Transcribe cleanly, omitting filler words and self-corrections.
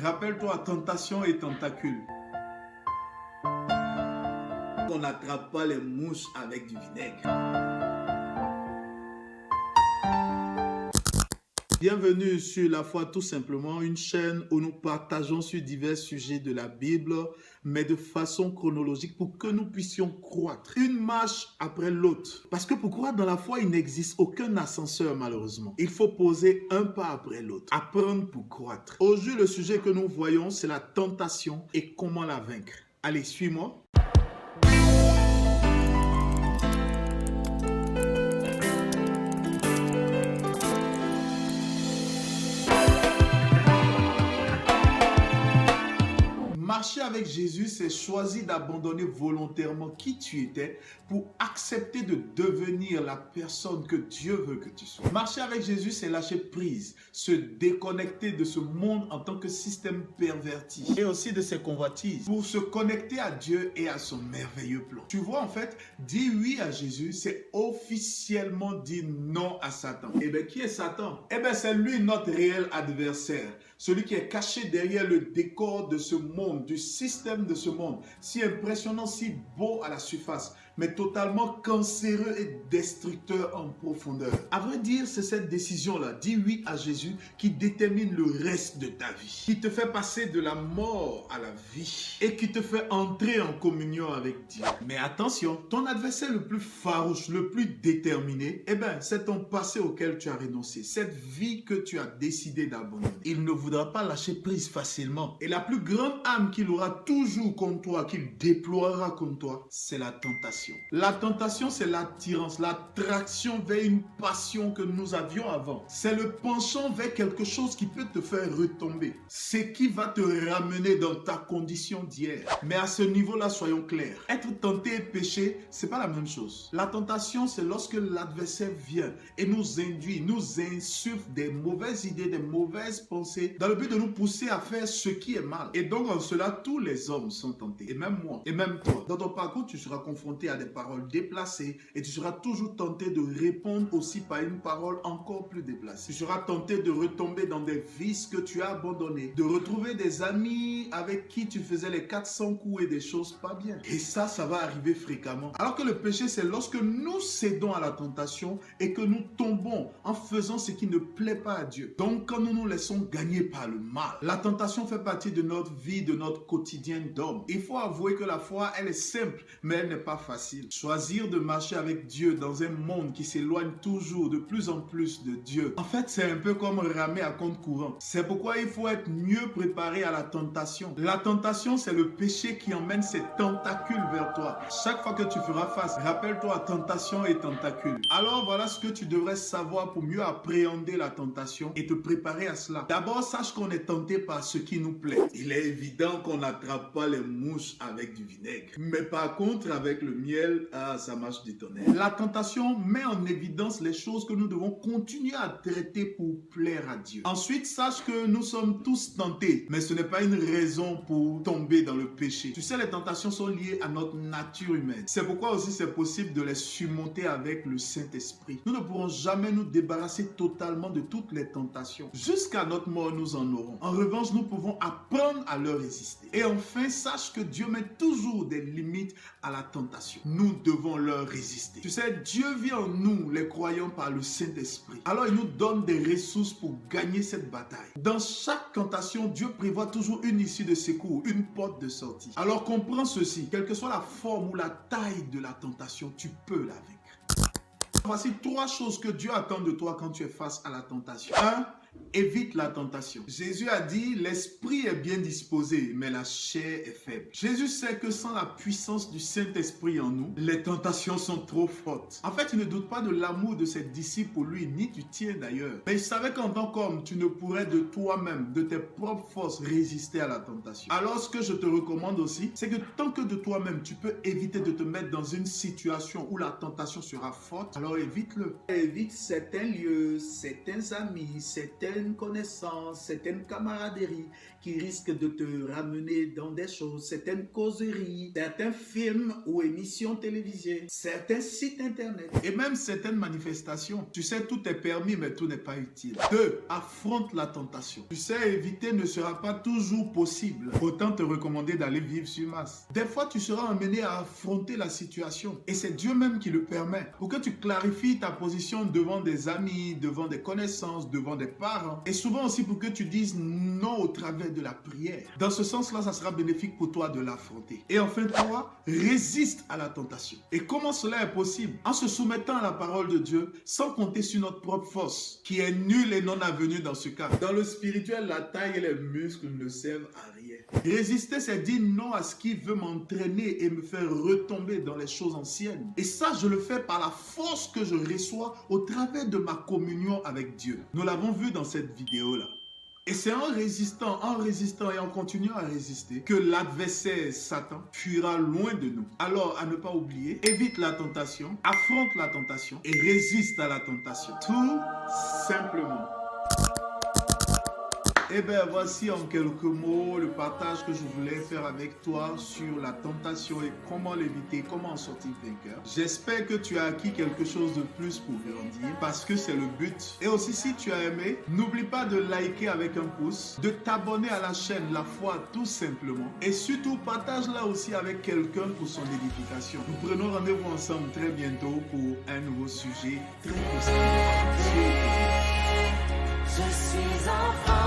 Rappelle-toi, tentation et tentacule. On n'attrape pas les mouches avec du vinaigre. Bienvenue sur La Foi tout simplement, une chaîne où nous partageons sur divers sujets de la Bible, mais de façon chronologique pour que nous puissions croître. Une marche après l'autre. Parce que pour croître dans la foi, il n'existe aucun ascenseur malheureusement. Il faut poser un pas après l'autre. Apprendre pour croître. Aujourd'hui, le sujet que nous voyons, c'est la tentation et comment la vaincre. Allez, suis-moi. Marcher avec Jésus, c'est choisir d'abandonner volontairement qui tu étais pour accepter de devenir la personne que Dieu veut que tu sois. Marcher avec Jésus, c'est lâcher prise, se déconnecter de ce monde en tant que système perverti et aussi de ses convoitises pour se connecter à Dieu et à son merveilleux plan. Tu vois, en fait, dire oui à Jésus, c'est officiellement dire non à Satan. Et bien, qui est Satan? Eh bien, c'est lui notre réel adversaire. Celui qui est caché derrière le décor de ce monde, du système de ce monde, si impressionnant, si beau à la surface, mais totalement cancéreux et destructeur en profondeur. À vrai dire, c'est cette décision-là, dis oui à Jésus, qui détermine le reste de ta vie, qui te fait passer de la mort à la vie et qui te fait entrer en communion avec Dieu. Mais attention, ton adversaire le plus farouche, le plus déterminé, eh bien, c'est ton passé auquel tu as renoncé, cette vie que tu as décidé d'abandonner. Il ne voudra pas lâcher prise facilement. Et la plus grande âme qu'il aura toujours contre toi, qu'il déploiera contre toi, c'est la tentation. La tentation, c'est l'attirance, l'attraction vers une passion que nous avions avant. C'est le penchant vers quelque chose qui peut te faire retomber. C'est qui va te ramener dans ta condition d'hier. Mais à ce niveau-là, soyons clairs. Être tenté et pécher, c'est pas la même chose. La tentation, c'est lorsque l'adversaire vient et nous induit, nous insuffle des mauvaises idées, des mauvaises pensées, dans le but de nous pousser à faire ce qui est mal. Et donc, en cela, tous les hommes sont tentés. Et même moi, et même toi. Dans ton parcours, tu seras confronté à des paroles déplacées et tu seras toujours tenté de répondre aussi par une parole encore plus déplacée. Tu seras tenté de retomber dans des vices que tu as abandonnés, de retrouver des amis avec qui tu faisais les 400 coups et des choses pas bien. Et ça va arriver fréquemment. Alors que le péché, c'est lorsque nous cédons à la tentation et que nous tombons en faisant ce qui ne plaît pas à Dieu. Donc, quand nous nous laissons gagner par le mal, la tentation fait partie de notre vie, de notre quotidien d'homme. Il faut avouer que la foi, elle est simple, mais elle n'est pas facile. Choisir de marcher avec Dieu dans un monde qui s'éloigne toujours de plus en plus de Dieu. En fait, c'est un peu comme ramer à compte courant. C'est pourquoi il faut être mieux préparé à la tentation. La tentation, c'est le péché qui emmène ses tentacules vers toi. Chaque fois que tu feras face, rappelle-toi tentation et tentacule. Alors voilà ce que tu devrais savoir pour mieux appréhender la tentation et te préparer à cela. D'abord, sache qu'on est tenté par ce qui nous plaît. Il est évident qu'on n'attrape pas les mouches avec du vinaigre. Mais par contre, avec le miel, ça marche du tonnerre. La tentation met en évidence les choses que nous devons continuer à traiter pour plaire à Dieu. Ensuite, sache que nous sommes tous tentés, mais ce n'est pas une raison pour tomber dans le péché. Tu sais, les tentations sont liées à notre nature humaine. C'est pourquoi aussi c'est possible de les surmonter avec le Saint-Esprit. Nous ne pourrons jamais nous débarrasser totalement de toutes les tentations. Jusqu'à notre mort, nous en aurons. En revanche, nous pouvons apprendre à leur résister. Et enfin, sache que Dieu met toujours des limites à la tentation. Nous devons leur résister. Tu sais, Dieu vit en nous, les croyants, par le Saint-Esprit. Alors, il nous donne des ressources pour gagner cette bataille. Dans chaque tentation, Dieu prévoit toujours une issue de secours, une porte de sortie. Alors, comprends ceci. Quelle que soit la forme ou la taille de la tentation, tu peux la vaincre. Voici 3 choses que Dieu attend de toi quand tu es face à la tentation. 1. Évite la tentation. Jésus a dit, l'esprit est bien disposé, mais la chair est faible. Jésus sait que sans la puissance du Saint-Esprit en nous, les tentations sont trop fortes. En fait, il ne doute pas de l'amour de ses disciples pour lui, ni du tien d'ailleurs. Mais il savait qu'en tant qu'homme, tu ne pourrais de toi-même, de tes propres forces, résister à la tentation. Alors, ce que je te recommande aussi, c'est que tant que de toi-même, tu peux éviter de te mettre dans une situation où la tentation sera forte, alors évite-le. Évite certains lieux, certains amis, certains certaines connaissances, certaines camaraderies qui risquent de te ramener dans des choses, certaines causeries, certains films ou émissions télévisées, certains sites internet. Et même certaines manifestations. Tu sais, tout est permis, mais tout n'est pas utile. 2. Affronte la tentation. Tu sais, éviter ne sera pas toujours possible. Autant te recommander d'aller vivre sur Mars. Des fois, tu seras amené à affronter la situation. Et c'est Dieu même qui le permet. Pour que tu clarifies ta position devant des amis, devant des connaissances, devant des parents. Et souvent aussi pour que tu dises non au travers de la prière. Dans ce sens-là, ça sera bénéfique pour toi de l'affronter. Et enfin, toi, résiste à la tentation. Et comment cela est possible? En se soumettant à la parole de Dieu, sans compter sur notre propre force, qui est nulle et non avenue dans ce cas. Dans le spirituel, la taille et les muscles ne servent à rien. Résister, c'est dire non à ce qui veut m'entraîner et me faire retomber dans les choses anciennes. Et ça, je le fais par la force que je reçois au travers de ma communion avec Dieu. Nous l'avons vu dans cette vidéo-là. Et c'est en résistant et en continuant à résister que l'adversaire Satan fuira loin de nous. Alors, à ne pas oublier, évite la tentation, affronte la tentation et résiste à la tentation. Tout simplement. Eh bien, voici en quelques mots le partage que je voulais faire avec toi sur la tentation et comment l'éviter, comment en sortir vainqueur. J'espère que tu as acquis quelque chose de plus pour grandir parce que c'est le but. Et aussi, si tu as aimé, n'oublie pas de liker avec un pouce, de t'abonner à la chaîne La Foi tout simplement. Et surtout, partage-la aussi avec quelqu'un pour son édification. Nous prenons rendez-vous ensemble très bientôt pour un nouveau sujet très puissant. Je suis enfant.